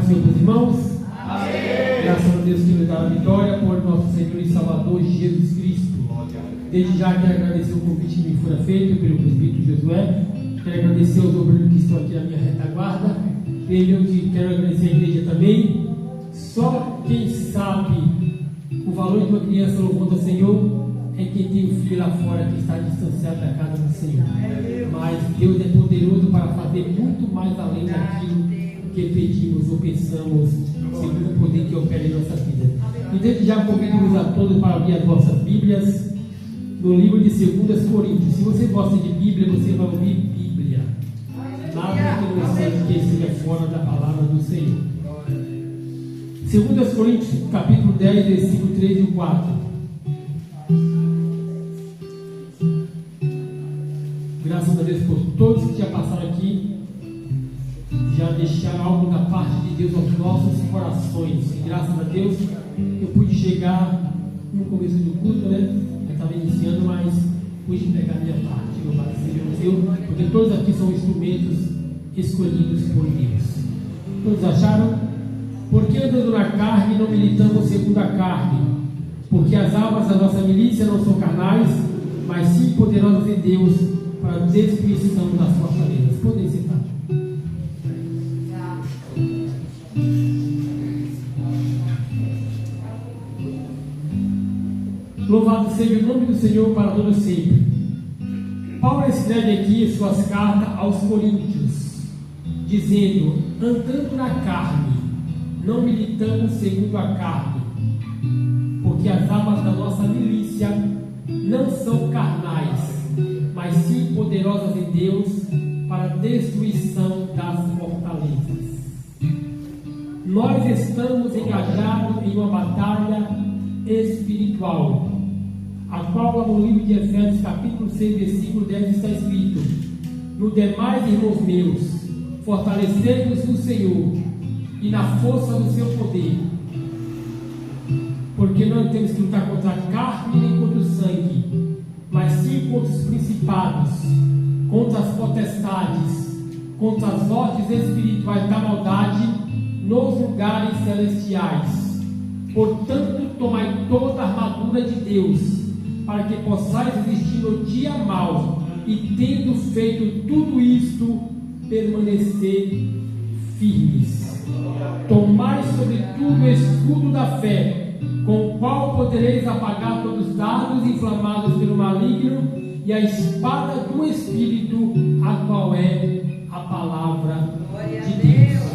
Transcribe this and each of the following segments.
do Senhor para os irmãos? Amém. Graças a Deus que nos dá a vitória por nosso Senhor e Salvador Jesus Cristo. Desde já quero agradecer o convite que me foi feito pelo presbítero Josué. Quero agradecer aos obreiros que estão aqui na minha retaguarda. Quero agradecer a igreja também. Só quem sabe o valor de uma criança louvando ao Senhor é quem tem um filho lá fora que está distanciado da casa do Senhor. Mas Deus é poderoso para fazer muito mais além daquilo que pedimos ou pensamos, segundo o poder que opera em nossa vida. E desde já convido-vos a todos para abrir as vossas Bíblias no livro de 2 Coríntios. Se você gosta de Bíblia, você vai ouvir Bíblia. Nada que não seja que esteja fora da palavra do Senhor. 2 Coríntios, capítulo 10, versículo 3 e 4. Graças a Deus por todos que já passaram aqui, já deixaram algo da parte de Deus aos nossos corações. E graças a Deus eu pude chegar no começo do culto, né? Eu estava iniciando, mas pude pegar a minha parte. Louvado seja o Senhor, porque todos aqui são instrumentos escolhidos por Deus. Todos acharam? Porque andando na carne não militamos segundo a carne, porque as armas da nossa milícia não são carnais, mas sim poderosas em Deus para a destruição das fortalezas. Podem sentar. Louvado seja o nome do Senhor para todo sempre. Paulo escreve aqui suas cartas aos Coríntios, dizendo: andando na carne, não militamos segundo a carne, porque as armas da nossa milícia não são carnais, mas sim poderosas em Deus para a destruição das fortalezas. Nós estamos engajados em uma batalha espiritual, a qual lá no livro de Efésios capítulo 6, versículo 10 está escrito: no demais, irmãos meus, fortalecei-vos no Senhor e na força do seu poder, porque não temos que lutar contra a carne nem contra o sangue, mas sim contra os principados, contra as potestades, contra as hostes espirituais da maldade nos lugares celestiais. Portanto, tomai toda a armadura de Deus, para que possais resistir no dia mau, e tendo feito tudo isto, permanecer firmes. Tomai sobretudo o escudo da fé, com o qual podereis apagar todos os dardos inflamados pelo maligno, e a espada do Espírito, a qual é a palavra de Deus.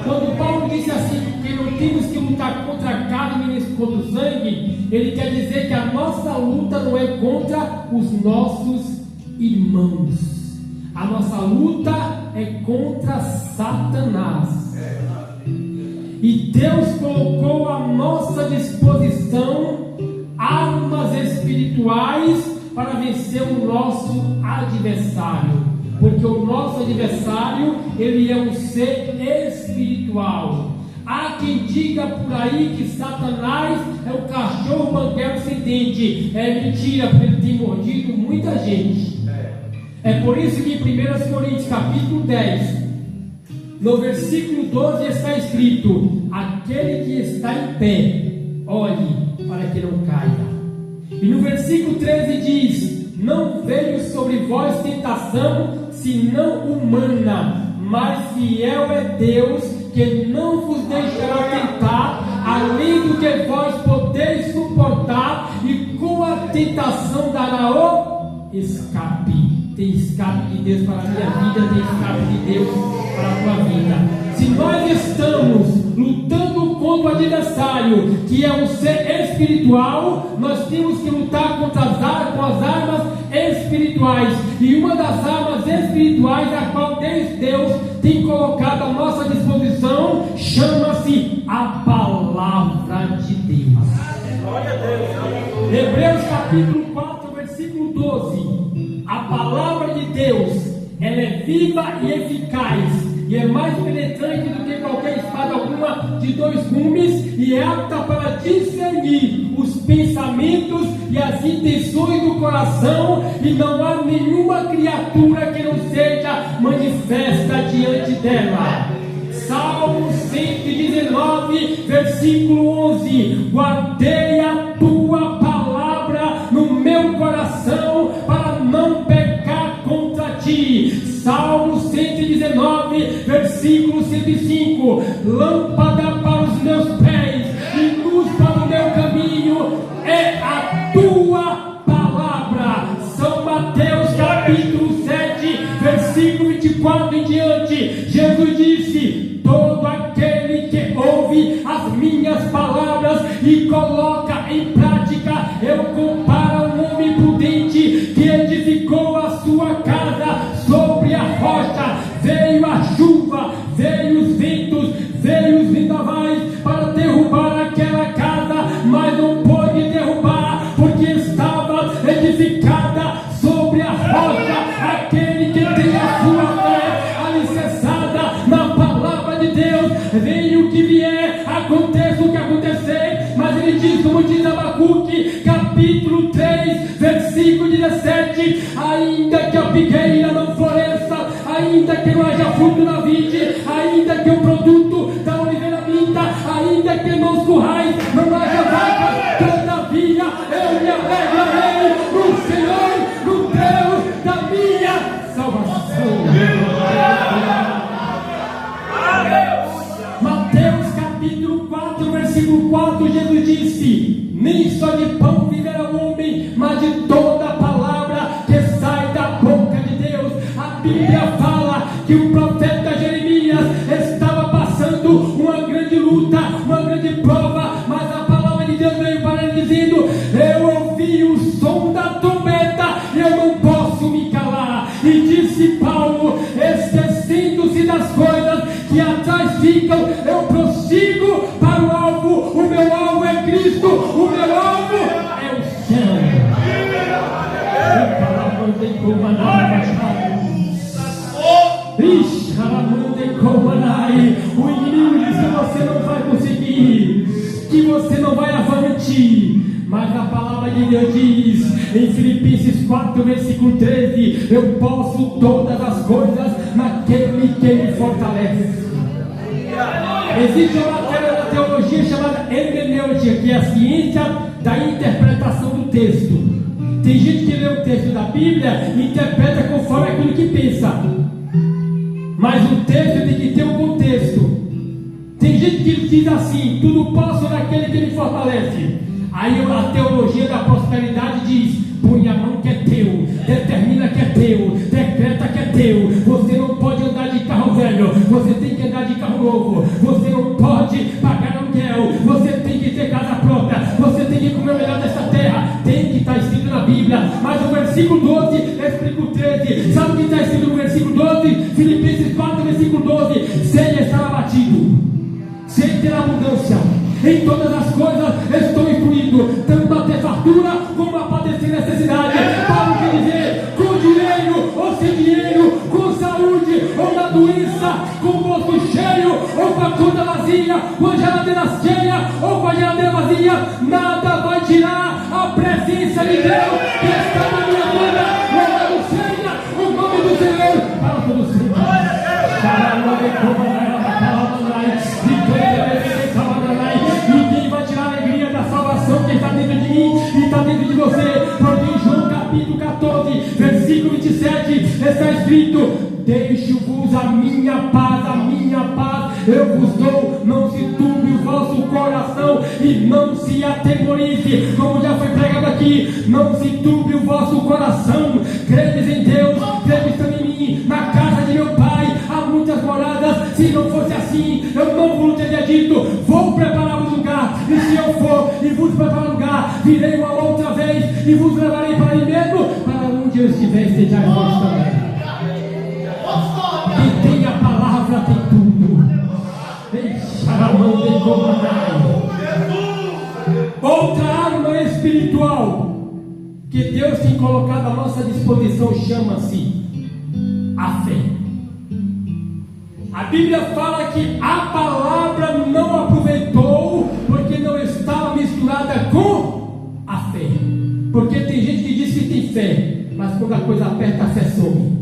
Quando Paulo disse assim, que não temos que lutar contra a carne nem contra o sangue, ele quer dizer que a nossa luta não é contra os nossos irmãos. A nossa luta é contra Satanás. E Deus colocou à nossa disposição armas espirituais para vencer o nosso adversário. Porque o nosso adversário, ele é um ser espiritual. Há quem diga por aí que Satanás é o cachorro banqueiro sem dente. É mentira, porque ele tem mordido muita gente. É por isso que em 1 Coríntios capítulo 10, no versículo 12 está escrito: aquele que está em pé, olhe para que não caia. E no versículo 13 diz: não veio sobre vós tentação senão humana, mas fiel é Deus, que não vos deixará tentar além do que vós podeis suportar, e com a tentação dará o escape. Tem escape de Deus para a minha vida, tem escape de Deus para a tua vida. Se nós estamos lutando contra o adversário, que é um ser espiritual, nós temos que lutar com as armas espirituais. E uma das armas espirituais, a qual Deus tem colocado à nossa disposição, chama-se a palavra de Deus. Glória a Deus. Hebreus capítulo 4, versículo 12. A palavra de Deus, ela é viva e eficaz, e é mais penetrante do que qualquer espada alguma de 2 gumes, e é apta para discernir os pensamentos e as intenções do coração, e não há nenhuma criatura que não seja manifesta diante dela. Salmo 119, versículo 11: guardei a tua palavra no meu coração para não pecar contra ti. Salmo 119, versículo 105: lâmpada para os meus pés e luz para o meu caminho é a tua palavra. São Mateus capítulo 7, versículo 24 em diante, Jesus disse: todo aquele que ouve as minhas palavras e coloca em prática, eu comparo a um homem prudente que edificou a sua casa sobre a rocha. Veio a chuva, veio os ventos, veio os vendavais para derrubar aquela casa, mas não pôde derrubar, porque estava edificada sobre a rocha. Aquele que tem a sua fé alicerçada na palavra de Deus, venha o que vier, aconteça o que acontecer. Mas ele diz, como diz Abacuque, capítulo 3, versículo 17: ainda que a figueira não floresça, ainda que não haja fruto na vide, ainda que o produto da oliveira minta, ainda que nos currais não haja vaca, todavia eu me alegrarei no Senhor, no Deus da minha salvação. Mateus capítulo 4, versículo 4, Jesus disse: nem só de pão viverá o homem, mas de toda a palavra que sai da boca de Deus. A Bíblia fala que o profeta Jeremias estava passando uma grande luta, uma grande prova, mas a palavra de Deus veio para ele dizendo: eu ouvi o som da trombeta, eu não posso me calar. E disse Paulo, esquecendo-se das coisas que atrás ficam, eu prossigo para o alvo. O meu alvo é Cristo, o meu alvo é o céu. O inimigo diz que você não vai conseguir, que você não vai avante, mas a palavra de Deus diz em Filipenses 4, versículo 13: eu posso todas as coisas naquele que me fortalece. Existe uma matéria da teologia chamada hermenêutica, que é a ciência da interpretação do texto. Tem gente que lê o texto da Bíblia e interpreta conforme aquilo que pensa, mas o texto tem que ter um contexto. Tem gente que diz assim: tudo posso naquele que me fortalece. Aí a teologia da prosperidade diz: põe a mão que é teu, determina que é teu, decreta que é teu. Você não pode andar de carro velho, você tem que andar de carro novo. Você não pode pagar aluguel, você tem que ter casa própria. Você tem que comer o melhor desta terra. Tem que estar escrito na Bíblia. Mas o versículo 12 explica o 13. Sabe o que está escrito no versículo 12? Filipenses 4, versículo 12: sem estar abatido, sem ter abundância, em todas as coisas estou instruído, tanto a ter fartura como a padecer necessidade. Para o que dizer? Com dinheiro ou sem dinheiro, com saúde ou na doença, com o bolso cheio ou com a conta vazia, com a geladeira cheia ou com a geladeira vazia, nada vai tirar a presença de Deus que está na minha vida. Louvado seja o nome do Senhor para todos sempre. Ninguém vai tirar a alegria da salvação que está dentro de mim e está dentro de você, porque em João capítulo 14, versículo 27, está escrito: deixo-vos a minha paz eu vos dou, não se turbe o vosso coração e não se atemorize. Como já foi pregado aqui, não se turbe o vosso coração. Credes em Deus, credes também em mim. Na casa de meu pai há muitas moradas. Se não fosse assim, eu não vos teria dito: vou preparar um lugar. E se eu for e vos preparar um lugar, virei uma outra vez e vos levarei para mim mesmo, para onde eu estiver, estejais vós também. Quem tem a palavra tem tudo. Outra arma espiritual que Deus tem colocado à nossa disposição chama-se a fé. A Bíblia fala que a palavra não aproveitou porque não estava misturada com a fé. Porque tem gente que diz que tem fé, mas quando a coisa aperta, a fé some.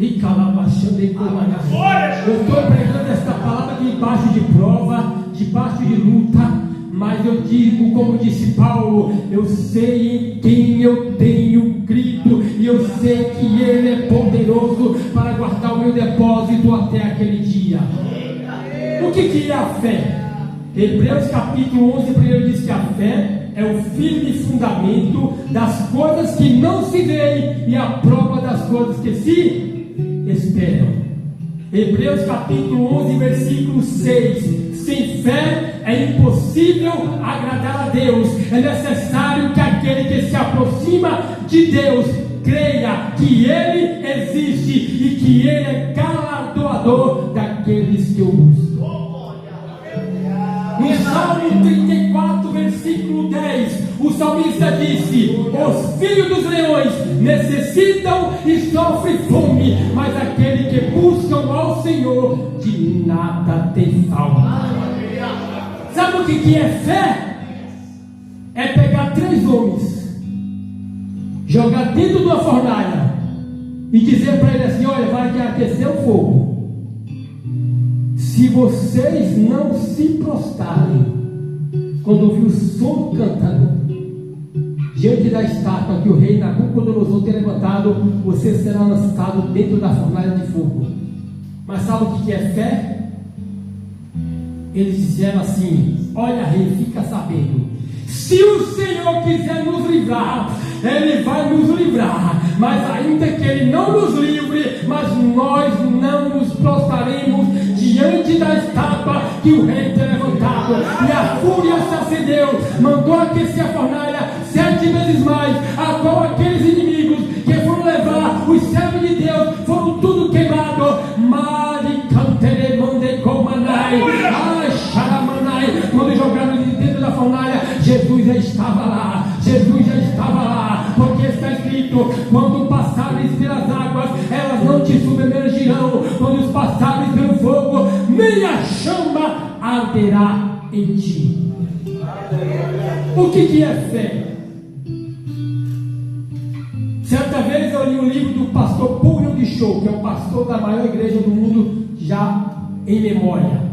E calabachando Eu estou pregando esta palavra debaixo de prova, debaixo de luta, mas eu digo, como disse Paulo, eu sei em quem eu tenho crido, e eu sei que Ele é poderoso para guardar o meu depósito até aquele dia. O que é a fé? Hebreus capítulo 11, primeiro diz que a fé é o firme fundamento das coisas que não se veem e a prova das coisas que se esperam. Hebreus capítulo 11, versículo 6: sem fé é impossível agradar a Deus. É necessário que aquele que se aproxima de Deus creia que Ele existe e que Ele é galardoador daqueles que o buscam. No Salmo 34, versículo 10, o salmista disse: os filhos dos leões necessitam e sofrem fome, mas aquele que busca ao Senhor de nada tem falta. Sabe o que é fé? É pegar 3 homens, jogar dentro de uma fornalha e dizer para ele assim: olha, vai aquecer o fogo. Se vocês não se prostrarem quando ouvir o som cantando diante da estátua que o rei Nabucodonosor tem levantado, você será lançado dentro da fornalha de fogo. Mas sabe o que é fé? Eles disseram assim: olha, rei, fica sabendo, se o Senhor quiser nos livrar, Ele vai nos livrar, mas ainda que Ele não nos livre, mas nós não nos prostraremos diante da estátua que o rei tem levantado. E a fúria se acendeu, mandou aquecer a fornalha 7 vezes mais, a qual aqueles inimigos que foram levar os servos de Deus foram tudo queimados. Quando jogaram dentro da fornalha, Jesus já estava lá. Jesus já estava lá, porque está escrito: quando passares pelas águas, elas não te submergirão. Quando passares pelo fogo, nem a chama arderá em ti. O que é fé? Certa vez eu li um livro do pastor Paul Young-Cho, que é o pastor da maior igreja do mundo já em memória.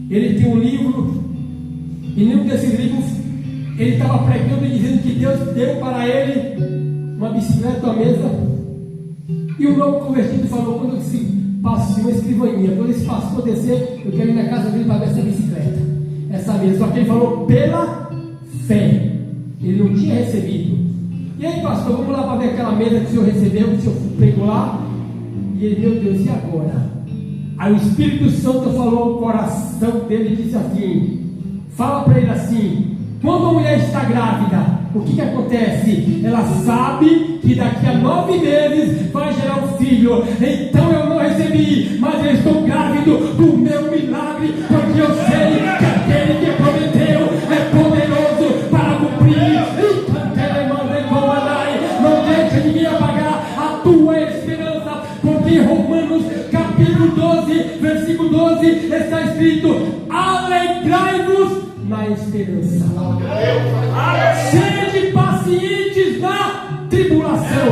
Ele tem um livro, e nenhum desses livros ele estava pregando e dizendo que Deus deu para ele uma bicicleta, uma mesa. E o novo convertido falou: quando eu disse, passe uma escrivaninha, quando esse pastor descer, eu quero ir na casa dele para ver essa bicicleta, essa mesa. Só que ele falou pela fé, ele não tinha recebido. E aí, pastor, vamos lá para ver aquela mesa que o senhor recebeu, que o senhor pregou lá. E ele: meu Deus, e agora? Aí o Espírito Santo falou ao coração dele e disse assim: fala para ele assim, quando a mulher está grávida, o que acontece? Ela sabe que daqui a 9 meses vai gerar um filho. Então eu não recebi, mas eu estou grávido do meu milagre, porque eu sei que aquele que prometeu é poderoso para cumprir. Não deixe ninguém apagar a tua esperança, porque em Romanos capítulo 12, versículo 12 está escrito: alegrai-vos na esperança, sede pacientes na tribulação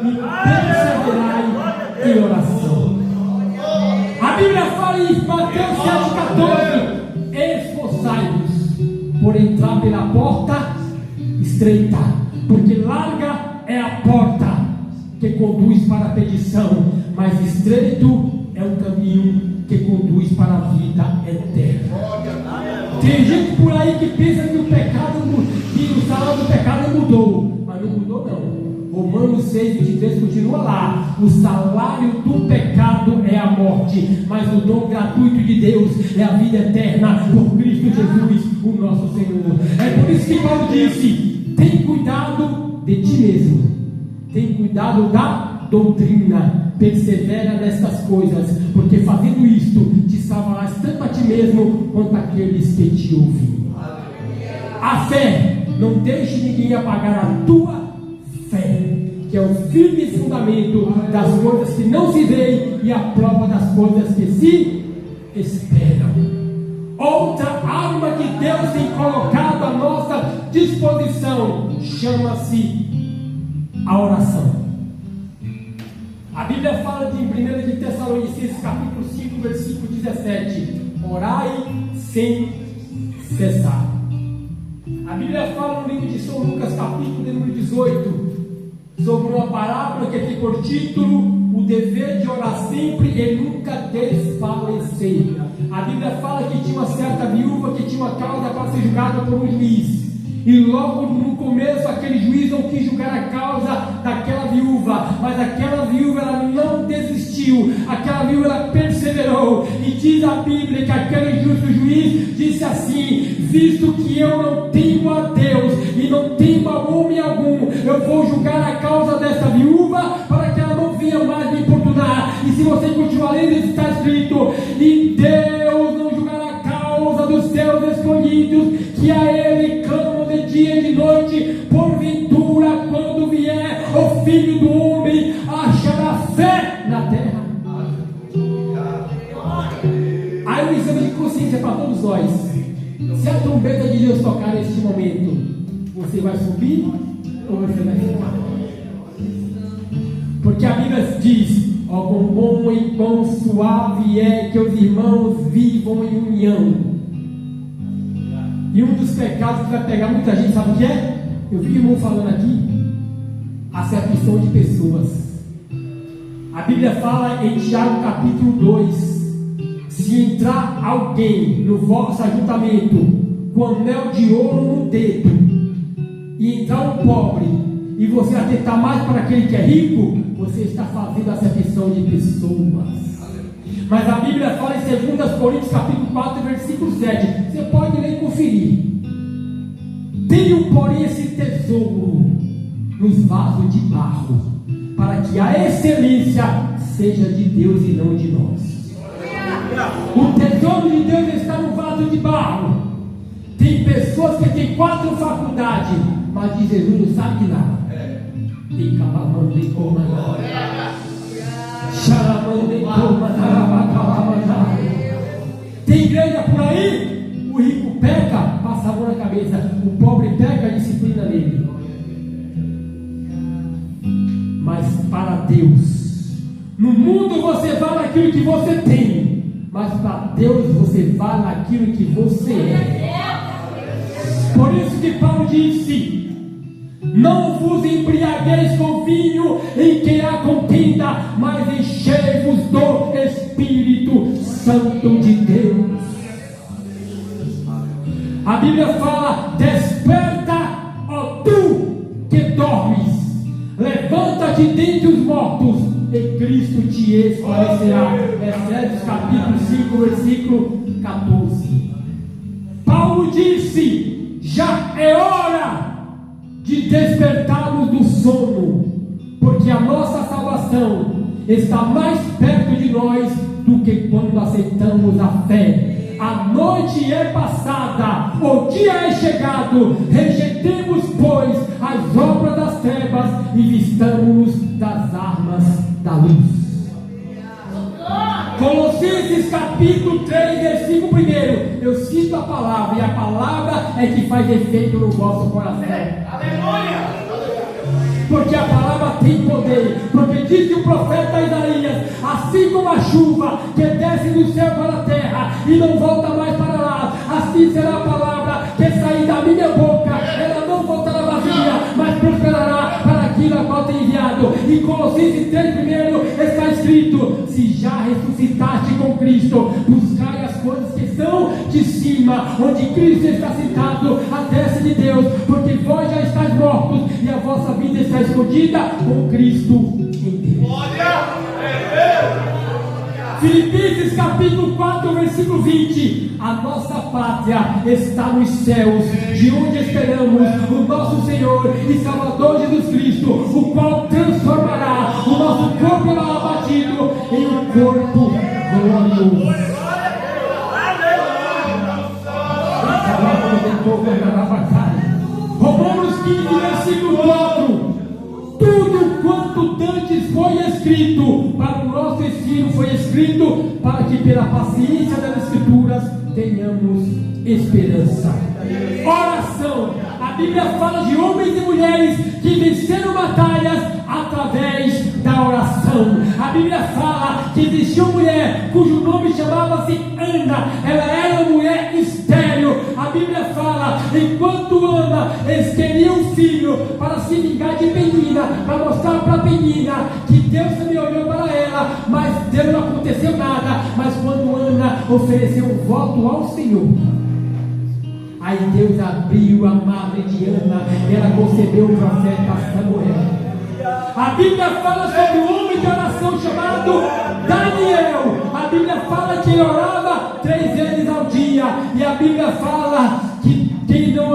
e perseverai em oração. A Bíblia fala em Mateus 7,14: esforçai-vos por entrar pela porta estreita, porque larga é a porta que conduz para a perdição, mas estreito é o caminho que conduz para a vida eterna. Tem gente por aí que pensa que o salário do pecado mudou, mas não mudou não. Romanos 6,23 continua lá: o salário do pecado é a morte, mas o dom gratuito de Deus é a vida eterna por Cristo Jesus, o nosso Senhor. É por isso que Paulo disse: tem cuidado de ti mesmo, tem cuidado da doutrina, persevera nestas coisas, porque fazendo isto te salvarás tanto a ti mesmo quanto aqueles que te ouvem. A fé, não deixe ninguém apagar a tua fé, que é o firme fundamento das coisas que não se veem e a prova das coisas que se esperam. Outra arma que Deus tem colocado à nossa disposição chama-se a oração. A Bíblia Bíblia fala em 1 de Tessalonicenses capítulo 5, versículo 17: orai sem cessar. A Bíblia fala no livro de São Lucas capítulo de número 18 sobre uma parábola que tem por título o dever de orar sempre e nunca desfalecer. A Bíblia fala que tinha uma certa viúva que tinha uma causa para ser julgada por um juiz. E logo no começo aquele juiz não quis julgar a causa daquela viúva, mas aquela viúva ela não desistiu, aquela viúva ela perseverou. E diz a Bíblia que aquele justo juiz disse assim: visto que eu não temo a Deus e não temo a homem algum, eu vou julgar a causa dessa viúva para que ela não venha mais me importunar. E se você continuar lendo, está escrito: e Deus não julgará a causa dos seus escolhidos, que a Ele clamam de dia e de noite. Porventura, quando vier o Filho do Homem, achará fé na terra? Aí um exame de consciência para todos nós: se a trombeta de Deus tocar neste momento, você vai subir ou você vai ficar? Porque a Bíblia diz: ó, quão bom e quão suave é que os irmãos vivam em união. E um dos pecados que vai pegar muita gente, sabe o que é? Eu vi o irmão falando aqui: acepção de pessoas. A Bíblia fala em Tiago capítulo 2: se entrar alguém no vosso ajuntamento com anel de ouro no dedo, e entrar um pobre, e você atentar mais para aquele que é rico, você está fazendo acepção de pessoas. Mas a Bíblia fala em 2 Coríntios capítulo 4, versículo 7. Você pode ler e conferir: tenho, porém, esse tesouro nos vasos de barro, para que a excelência seja de Deus e não de nós. O tesouro de Deus está no vaso de barro. Tem pessoas que têm 4 faculdades, mas de Jesus não sabe de nada. Tem calamando e comandado. Tem igreja por aí, o rico peca, passa a mão na cabeça, o pobre peca, disciplina nele. Mas para Deus, no mundo você vale aquilo que você tem, mas para Deus você vale aquilo que você é. Por isso que Paulo disse: não vos embriagueis com vinho em que há contenda, mas enchei-vos do Espírito Santo de Deus. A Bíblia fala: desperta, ó tu que dormes, levanta-te dentre os mortos, e Cristo te esclarecerá. Efésios capítulo 5, versículo 14. Paulo disse: já é hora de despertarmos do sono, porque a nossa salvação está mais perto de nós do que quando aceitamos a fé. A noite é passada, o dia é chegado. Rejeitemos, pois, as obras das trevas e vistamos-nos das armas da luz. Colossenses capítulo 3, versículo 1. Eu cito a palavra, e a palavra é que faz efeito no vosso coração. Aleluia! Porque a palavra tem poder. Porque diz que o profeta Isaías: assim como a chuva que desce do céu para a terra e não volta mais para lá, assim será a palavra que sair da minha boca. Ela não voltará vazia, mas prosperará para aquilo a qual tem enviado. Em Colossenses 3, primeiro está escrito: se já ressuscitaste com Cristo, buscai as coisas que são de cima, onde Cristo está sentado à destra de Deus, porque vós já estáis mortos e a vossa vida está escondida com Cristo em Deus. Filipenses capítulo 4, versículo 20: a nossa pátria está nos céus, de onde esperamos o nosso Senhor e Salvador Jesus Cristo, o qual transformará o nosso corpo abatido em um corpo glorioso. Romanos 15, versículo 4: tudo quanto dantes foi escrito para o nosso ensino foi escrito para que pela paciência das Escrituras tenhamos esperança. Oração. A Bíblia fala de homens e mulheres que venceram batalhas através da oração. A Bíblia fala que existiu uma mulher cujo nome chamava-se Ana. Ela era uma mulher estéril. A Bíblia fala, enquanto Ana, eles queriam um filho para se vingar de Penina, para mostrar para Penina que Deus também olhou para ela, mas Deus não aconteceu nada. Mas quando Ana ofereceu um voto ao Senhor, aí Deus abriu a madre de Ana, ela concebeu o profeta Samuel. A Bíblia fala sobre um homem de oração chamado Daniel. A Bíblia fala que ele orava 3 vezes ao dia. E a Bíblia fala que quem não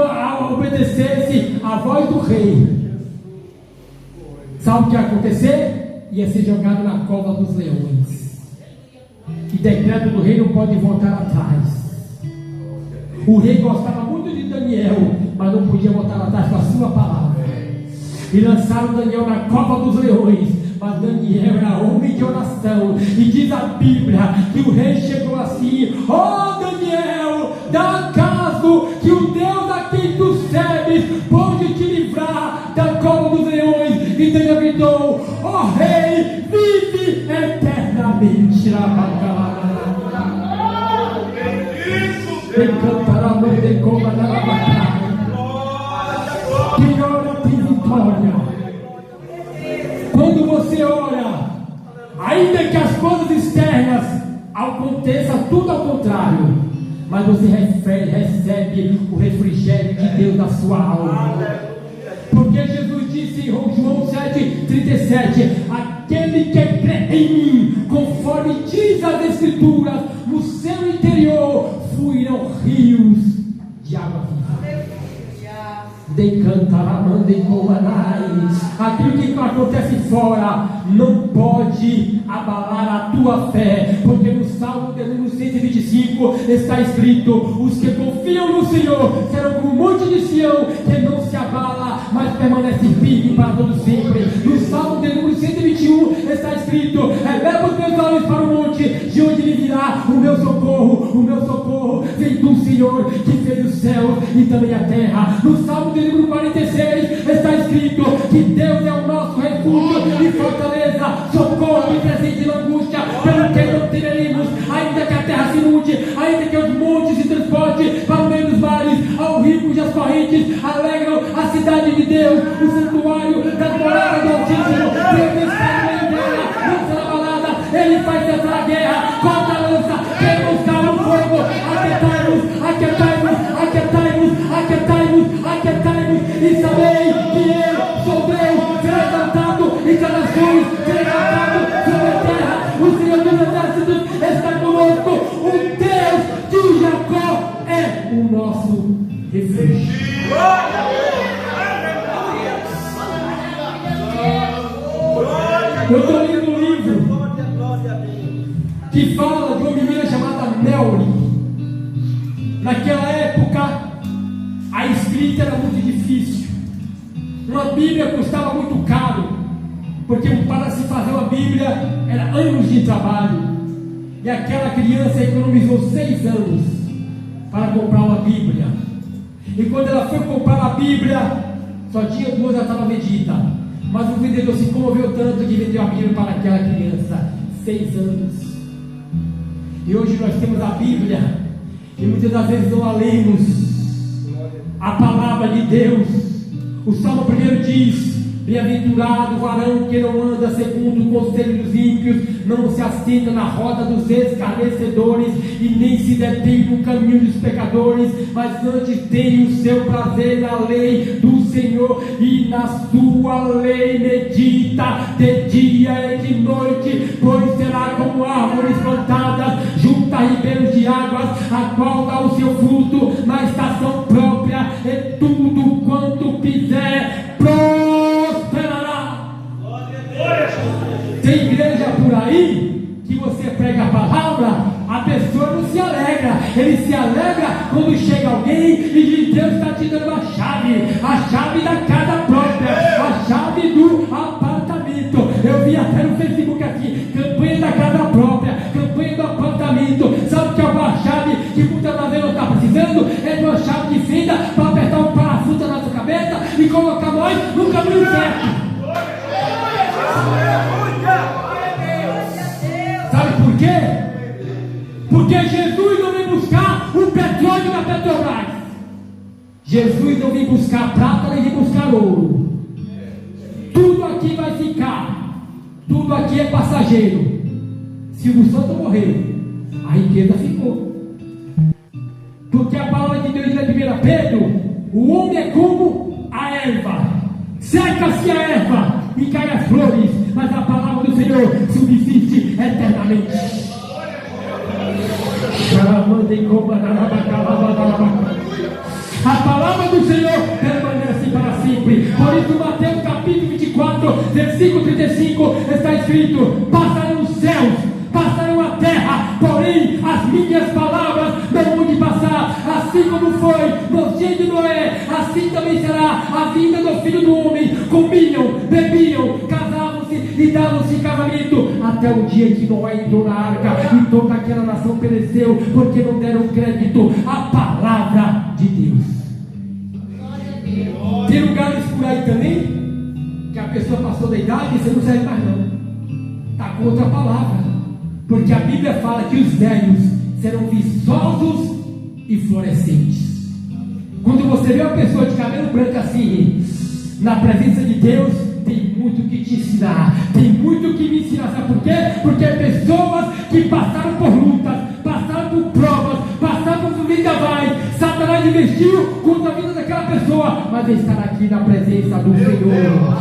obedecesse à voz do rei, sabe o que ia acontecer? Ia ser jogado na cova dos leões. E decreto do rei não pode voltar atrás. O rei gostava muito de Daniel, mas não podia voltar atrás com a sua palavra. E lançaram Daniel na cova dos leões. Mas Daniel era homem de oração. E diz a Bíblia que o rei chegou assim: ó Daniel, dá caso que o Deus a quem tu serves pode te livrar da cova dos leões. E Daniel gritou: ó rei, vive eternamente. Cantará a mãe de cova da batalha. Quem ora tem vitória. Quando você ora, ainda que as coisas externas aconteçam tudo ao contrário, mas você recebe o refrigério de Deus na sua alma. Porque Jesus disse em João 7,37: aquele que crê em mim, conforme diz as Escrituras, no seu interior fluirão rios de água viva. Aquilo que acontece fora não pode abalar a tua fé, porque no Salmo de número 125 está escrito: os que confiam no Senhor serão como o monte de Sião, que não se abala, mas permanece firme para todo sempre. No Salmo de número 121 está escrito: eleva os meus olhos para o monte, de onde me virá o meu socorro. O meu socorro vem do Senhor, que fez os céus e também a terra. No Salmo de número 46 está escrito que Deus é o nosso refúgio e fortaleza, socorro e presente na angústia, pelo que não temeremos, ainda que a terra se inunde, ainda que os montes se transportem para o meio dos mares, ao rio cujas correntes alegram a cidade de Deus, o santuário das moradas do Altíssimo. Deus está no meio dela, não será abalada. Ele faz cessar a guerra, corta a lança, queima os carros no fogo. Aquietai-vos, aquietai-vos, aquietai-vos, aquietai-vos, aquietai-vos, e sabei que eu sou Deus, será exaltado entre as nações, será exaltado sobre a terra. O Senhor dos exércitos está conosco. O Deus de Jacó é o nosso refúgio. Eu estou lendo um livro que fala de uma menina chamada Nelly. Naquela época, a escrita era muito difícil. Uma Bíblia custava muito caro, porque para se fazer uma Bíblia era anos de trabalho. E aquela criança economizou 6 anos para comprar uma Bíblia. E quando ela foi comprar a Bíblia, só tinha 2, ela estava vendida. Mas o vendedor se comoveu tanto que vendeu a Bíblia para aquela criança. 6 anos. E hoje nós temos a Bíblia, e muitas das vezes não a lemos. A palavra de Deus. O Salmo 1 diz: bem-aventurado o varão que não anda segundo o conselho dos ímpios, não se assenta na roda dos escarnecedores, e nem se detém no caminho dos pecadores, mas antes tem o seu prazer na lei do Senhor, e na sua lei medita de dia e de noite. Pois será como árvores plantadas junto a ribeiros de águas, a qual dá o seu fruto na estação própria, e tudo quanto fizer prosperará. Tem igreja por aí que você prega a palavra, a pessoa não se alegra. Ele se alegra quando chega alguém e diz: Deus está te dando a chave da casa própria, a chave do apartamento. Eu vi até no Facebook aqui: campanha da casa própria, campanha do apartamento. Sabe o que é uma chave que muitas vezes não está precisando? É uma chave de fenda para apertar um parafuso na nossa casa. Porque Jesus não vem buscar o petróleo da Petrobras. Jesus não vem buscar prata, nem vem buscar ouro. Tudo aqui vai ficar. Tudo aqui é passageiro. Silvio Santos morreu, a riqueza ficou. Porque a palavra de Deus diz em 1 Pedro: o homem é como a erva, seca-se a erva e cai as flores, mas a palavra do Senhor subsiste eternamente. A palavra do Senhor permanece para sempre. Por isso, Mateus capítulo 24, versículo 35, está escrito: passarão os céus, passarão a terra, porém as minhas palavras não vão de passar. Assim como foi nos dias de Noé, assim também será a vinda do Filho do Homem. Comiam, bebiam, casavam-se e davam-se em casamento, até o dia que Noé entrou na arca, e toda aquela nação pereceu, porque não deram crédito à palavra de Deus. Tem lugares por aí também que a pessoa passou da idade e você não serve mais não, está contra a palavra. Porque a Bíblia fala que os velhos serão viçosos e florescentes. Quando você vê uma pessoa de cabelo branco assim, na presença de Deus, tem muito que te ensinar, tem muito que me ensinar. Sabe por quê? Porque pessoas que passaram por lutas, passaram por provas, passaram por vendavais, Satanás investiu contra a vida daquela pessoa, mas estar aqui na presença do Senhor.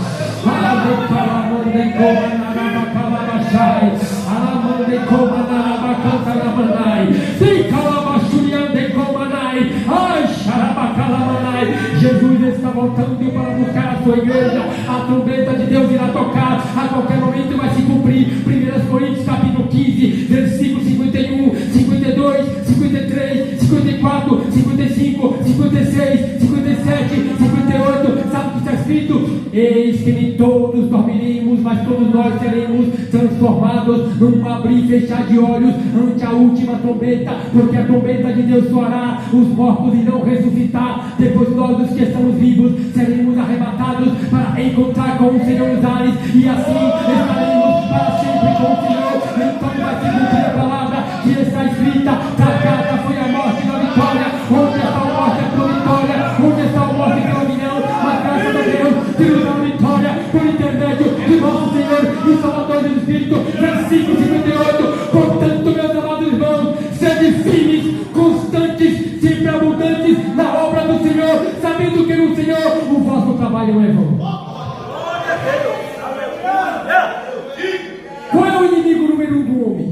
Jesus está voltando para buscar a sua igreja. A trombeta de Deus irá tocar a qualquer momento e vai se cumprir. 1 Coríntios capítulo 15, versículo 51, 52, 53, 54, 55, 56, 57, 58. Sabe o que está escrito? Eis que nem todos dormiremos, mas todos nós seremos transformados num abrir e fechar de olhos ante a última trombeta, porque a trombeta de Deus soará, os mortos irão ressuscitar, depois nós, os que estamos vivos, seremos arrebatados para encontrar com o Senhor nos ares, e assim estaremos para sempre com o Senhor. Então vai se cumprir a palavra que está escrita: tragada foi a morte da vitória. Onde está a morte da tua vitória? Onde está a morte da opinião? Mas graças a Deus temos a vitória por intermédio de nosso Senhor e Salvador Jesus Cristo. Versículo 58: portanto, meus amados irmãos, sede firmes, constantes, sempre abundantes na obra do Senhor, sabendo que no Senhor o vosso trabalho não é vão. Qual é o inimigo número 1 do homem?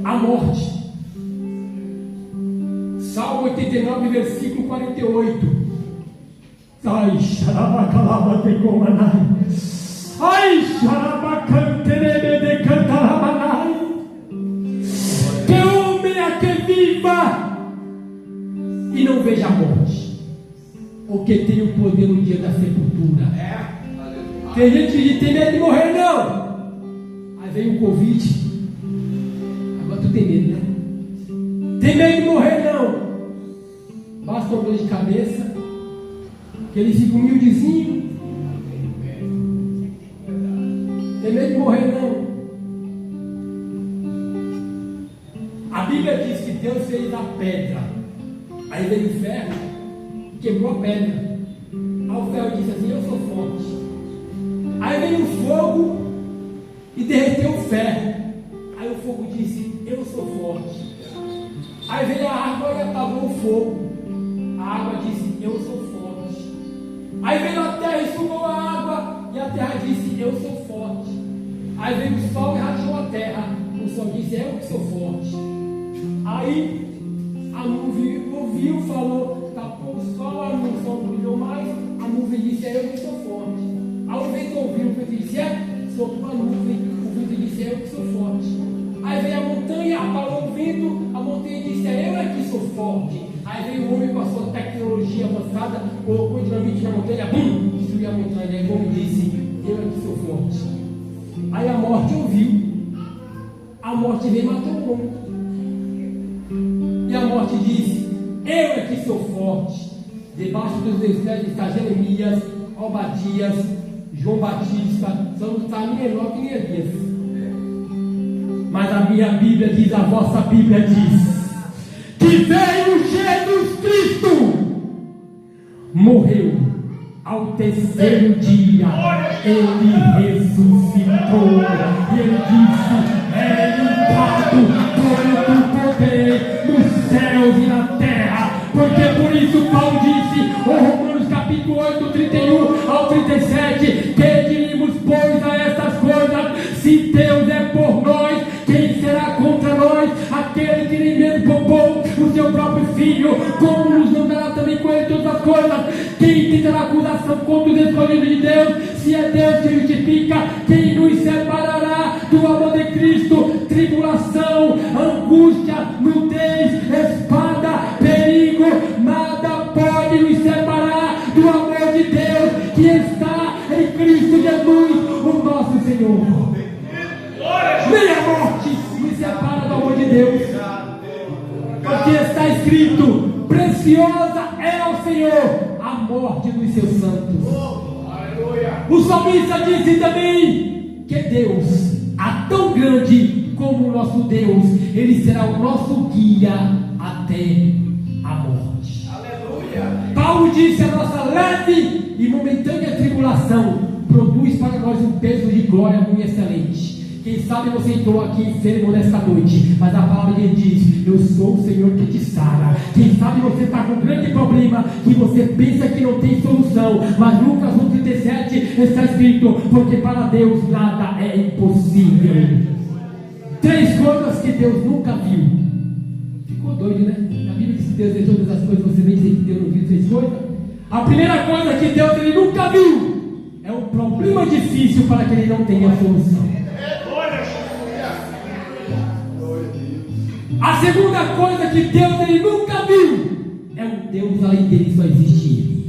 A morte. Salmo 89, versículo 48. Ai, xarabacalaba de comanai. Ai, xarabacanterebe de cantaramanai. Que homem é que viva e não veja a morte, porque tem o poder no dia da sepultura. Tem gente que tem medo de morrer, não. Aí vem o Covid. Agora tu tem medo, né? Tem medo de morrer, não. Basta uma dor de cabeça, que ele fica humildezinho. Tem medo de morrer, não. A Bíblia diz que Deus fez a pedra. Aí veio o ferro, quebrou a pedra. Aí o ferro disse assim: eu sou forte. Aí veio o fogo e derreteu o ferro. Aí o fogo disse: eu sou forte. Aí veio a água e apagou o fogo. A água disse: eu sou forte. Aí veio a terra e sugou a água, e a terra disse: eu sou forte. Aí veio o sol e rachou a terra. O sol disse: eu que sou forte. Aí a nuvem ouviu, falou, tapou o sol brilhou mais. A nuvem disse: eu que sou forte. Aí o vento ouviu, o vento disse: soprou a nuvem. O vento disse: eu que sou forte. Aí veio a montanha, apagou o vento. A montanha disse: eu é que sou forte. Aí veio o homem com a sua tecnologia avançada, colocou dinamite na montanha, bum, destruiu a montanha. Aí o homem disse: eu é que sou forte. Aí a morte ouviu. A morte veio e matou o homem. E a morte disse: eu é que sou forte. Debaixo dos meus pés está Jeremias, Obadias, João Batista. Só não está nem Enoque nem Elias. mas a minha Bíblia diz, a vossa Bíblia diz, que veio Jesus Cristo, morreu, ao terceiro dia ele ressuscitou, e ele disse, é dado todo o poder nos céus e na terra, porque por isso Paulo disse, Romanos capítulo 8, 31 ao 37, que diríamos pois a estas coisas, se Deus é por nós, quem será contra nós? Aquele que nem mesmo poupou o seu próprio filho, como nos não dará também com ele todas as coisas? Quem tentará acusação contra os escolhidos de Deus? Se é Deus que justifica, quem nos separará do amor de Cristo? Tribulação, angústia, nudez, espada, perigo, nada pode nos separar do amor de Deus que está em Cristo Jesus, o nosso Senhor. Nem a morte nos separa do amor de Deus, porque está escrito, preciosa é ao Senhor a morte dos seus santos. O salmista disse também que Deus, a tão grande como o nosso Deus, Ele será o nosso guia até a morte. Paulo disse, a nossa leve e momentânea tribulação produz para nós um peso de glória muito excelente. Quem sabe você entrou aqui enfermo nesta noite, mas a palavra de Deus diz, eu sou o Senhor que te sara. Quem sabe você está com um grande problema, que você pensa que não tem solução, mas Lucas 1,37 está escrito, porque para Deus nada é impossível. 3 coisas que Deus nunca viu. Ficou doido, né? A Bíblia diz que Deus vê todas as coisas, você vem dizer que Deus não viu 3 coisas? A primeira coisa que Deus ele nunca viu é um problema difícil para que ele não tenha solução. A segunda coisa que Deus ele nunca viu é um Deus além dele só existe ele.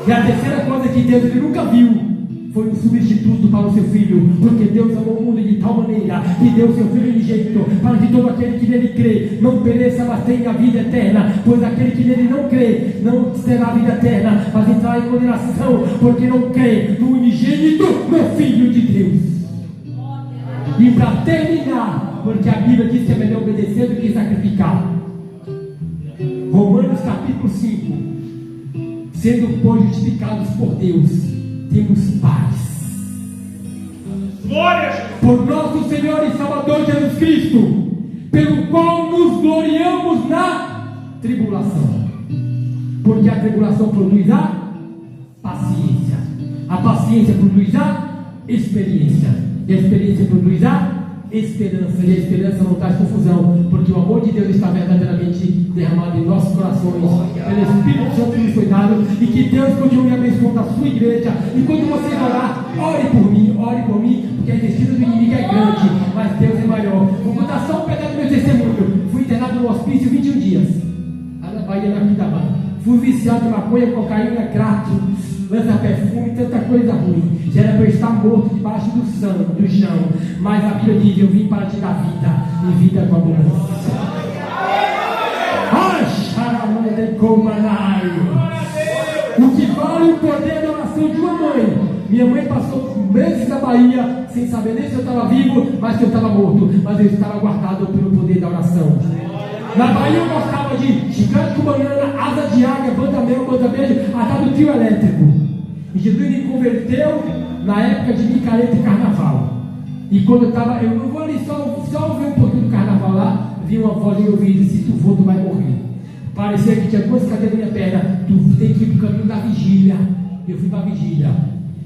E a terceira coisa que Deus ele nunca viu foi um substituto para o seu filho, porque Deus amou o mundo de tal maneira que deu o seu filho de jeito para que todo aquele que nele crê não pereça, mas tenha a vida eterna. Pois aquele que nele não crê não terá a vida eterna, mas entrará em condenação, porque não crê no unigênito, no Filho de Deus. E para terminar, porque a Bíblia diz que é melhor obedecer do que sacrificar. Romanos capítulo 5. Sendo, pois, justificados por Deus, temos paz por nosso Senhor e Salvador Jesus Cristo, pelo qual nos gloriamos na tribulação. Porque a tribulação produz a paciência. A paciência produz a experiência. E a experiência produz a esperança. E a esperança não traz confusão, porque o amor de Deus está verdadeiramente derramado em nossos corações pelo Espírito Santo que nos foi dado. E que Deus continue abençoando a sua igreja. E quando você orar, ore por mim, porque a investida do inimigo é grande, mas Deus é maior. Vou contar só um pedaço do meu testemunho. Fui internado no hospício 21 dias lá na Bahia, na Quintabá. Fui viciado em maconha, cocaína, crack, lança-perfume, tanta coisa ruim. Já era para eu estar morto debaixo do chão. Mas a Bíblia diz, eu vim para te dar vida, e vida com abundância. O que vale o poder da oração de uma mãe. Minha mãe passou meses na Bahia, sem saber nem se eu estava vivo, mas se eu estava morto. Mas eu estava guardado pelo poder da oração. Na Bahia eu gostava de chiclete com banana, asa de águia, banda mel, banda verde, até do trio elétrico. E Jesus me converteu na época de micareta e carnaval. E quando eu estava, eu não vou ali só ver um pouquinho do carnaval lá, vi uma voz no meu ouvido e disse, se tu for, tu vai morrer. Parecia que tinha 2 cadeiras na minha perna, tu tem que ir pro caminho da vigília. Eu fui para a vigília.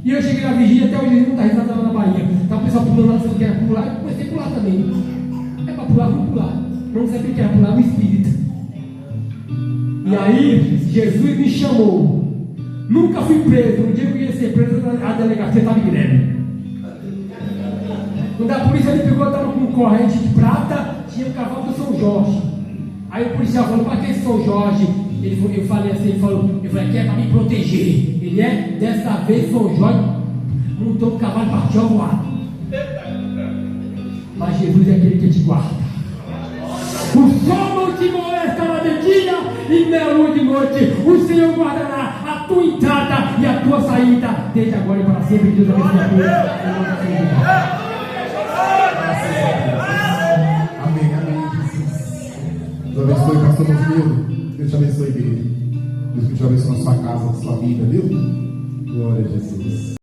E eu cheguei na vigília, até hoje não está risado na Bahia. Estava o pessoal pulando lá, dizendo que era pular, eu comecei a pular também. É para pular, vamos pular. Não sabia que era pular no espírito. E aí, Jesus me chamou. Nunca fui preso. Um dia que eu ia ser preso, a delegacia estava em greve. Quando a polícia me pegou, eu estava com corrente de prata, tinha o cavalo do São Jorge. Aí o policial falou, para que São Jorge? Eu falei assim, eu falei, aqui é para me proteger. Ele é, dessa vez São Jorge montou um cavalo e partiu ao voar. Mas Jesus é aquele que te guarda. O sol não te molestará de dia e nem a lua de noite. O Senhor guardará a tua entrada e a tua saída, desde agora e para sempre. Deus abençoe a todos. abençoe, pastor Mosquito. Deus te abençoe, querido. Deus te abençoe na sua casa, na sua vida, viu? Glória a Jesus.